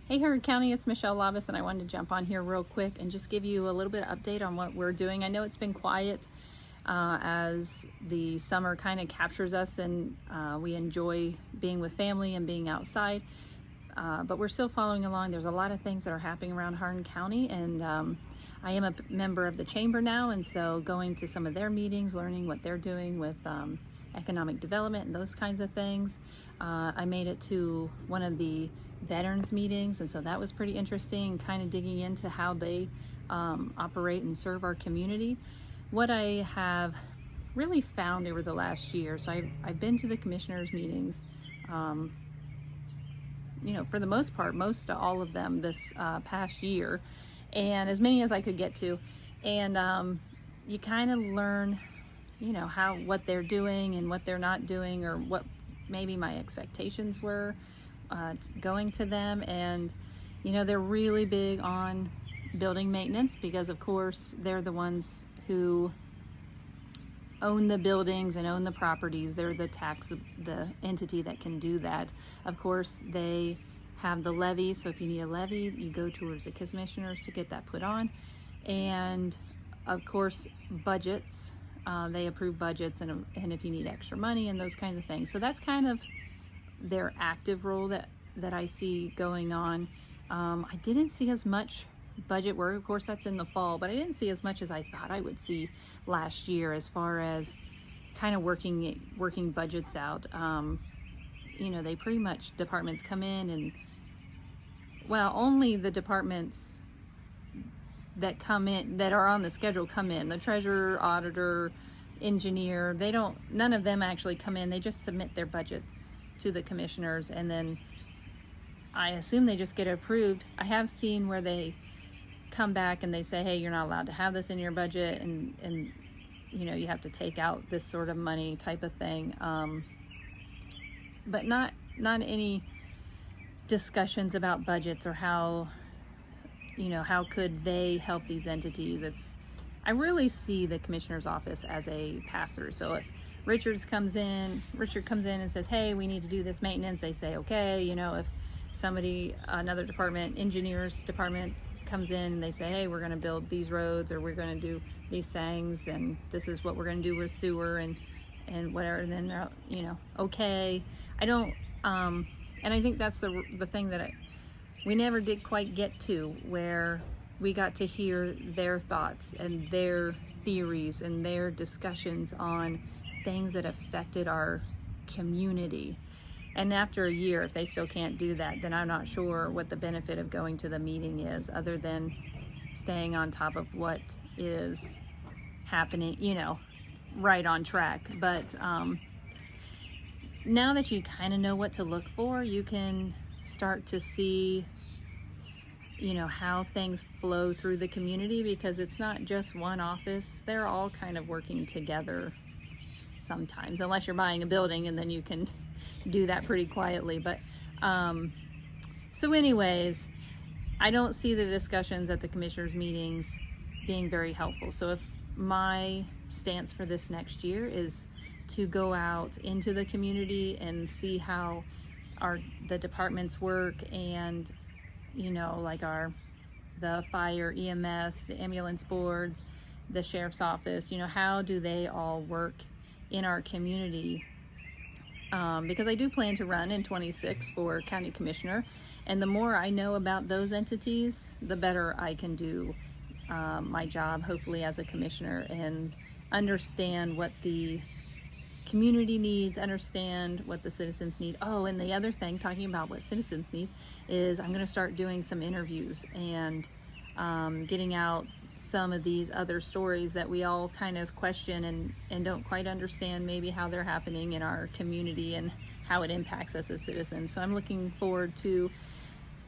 Hey Heard County, it's Michelle Lavis, and I wanted to jump on here real quick and just give you a little bit of update on what we're doing. I know it's been quiet as the summer kind of captures us, and we enjoy being with family and being outside, but we're still following along. There's a lot of things that are happening around Hardin County, and I am a member of the chamber now, and so going to some of their meetings, learning what they're doing with economic development and those kinds of things. I made it to one of the veterans meetings, and so that was pretty interesting, kind of digging into how they operate and serve our community. What I have really found over the last year, so I've been to the commissioners meetings, for the most part, most of all of them this past year, and as many as I could get to, and you kind of learn what they're doing and what they're not doing, or what maybe my expectations were going to them. And they're really big on building maintenance, because of course they're the ones who own the buildings and own the properties. They're the entity that can do that. Of course, they have the levy, so if you need a levy, you go towards the commissioners to get that put on. And of course, budgets. They approve budgets, and if you need extra money and those kinds of things. So that's kind of their active role that I see going on. I didn't see as much budget work. Of course, that's in the fall, but I didn't see as much as I thought I would see last year, as far as kind of working budgets out. They pretty much, departments come in, and only the departments that come in, that are on the schedule, come in. The treasurer, auditor, engineer, none of them actually come in. They just submit their budgets to the commissioners, and then I assume they just get approved. I have seen where they come back and they say, hey, you're not allowed to have this in your budget, and you have to take out this sort of money, type of thing. But not any discussions about budgets, or how could they help these entities. I really see the commissioner's office as a pass-through. So if Richard comes in and says, hey, we need to do this maintenance, they say, okay. If another department, engineers department, comes in and they say, hey, we're going to build these roads, or we're going to do these things, and this is what we're going to do with sewer and whatever, and then they're, okay. I don't, and I think that's the thing that we never did quite get to, where we got to hear their thoughts and their theories and their discussions on things that affected our community. And after a year, if they still can't do that, then I'm not sure what the benefit of going to the meeting is, other than staying on top of what is happening, right on track. But now that you kind of know what to look for, you can start to see how things flow through the community, because it's not just one office. They're all kind of working together sometimes, unless you're buying a building, and then you can do that pretty quietly. But so anyways, I don't see the discussions at the commissioners meetings being very helpful. So if my stance for this next year is to go out into the community and see how the departments work, and like the fire, EMS, the ambulance boards, the sheriff's office, how do they all work in our community? Because I do plan to run in 26 for county commissioner, and the more I know about those entities, the better I can do my job, hopefully, as a commissioner, and understand what the community needs, understand what the citizens need. Oh, and the other thing, talking about what citizens need, is I'm going to start doing some interviews and getting out some of these other stories that we all kind of question and don't quite understand maybe how they're happening in our community and how it impacts us as citizens. So I'm looking forward to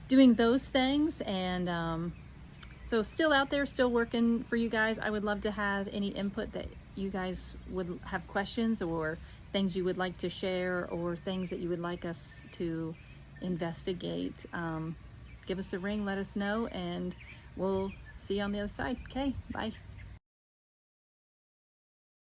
doing those things, and so still out there, still working for you guys. I would love to have any input that you guys would have, questions or things you would like to share, or things that you would like us to investigate. Give us a ring, let us know, and we'll see you on the other side. Okay, bye.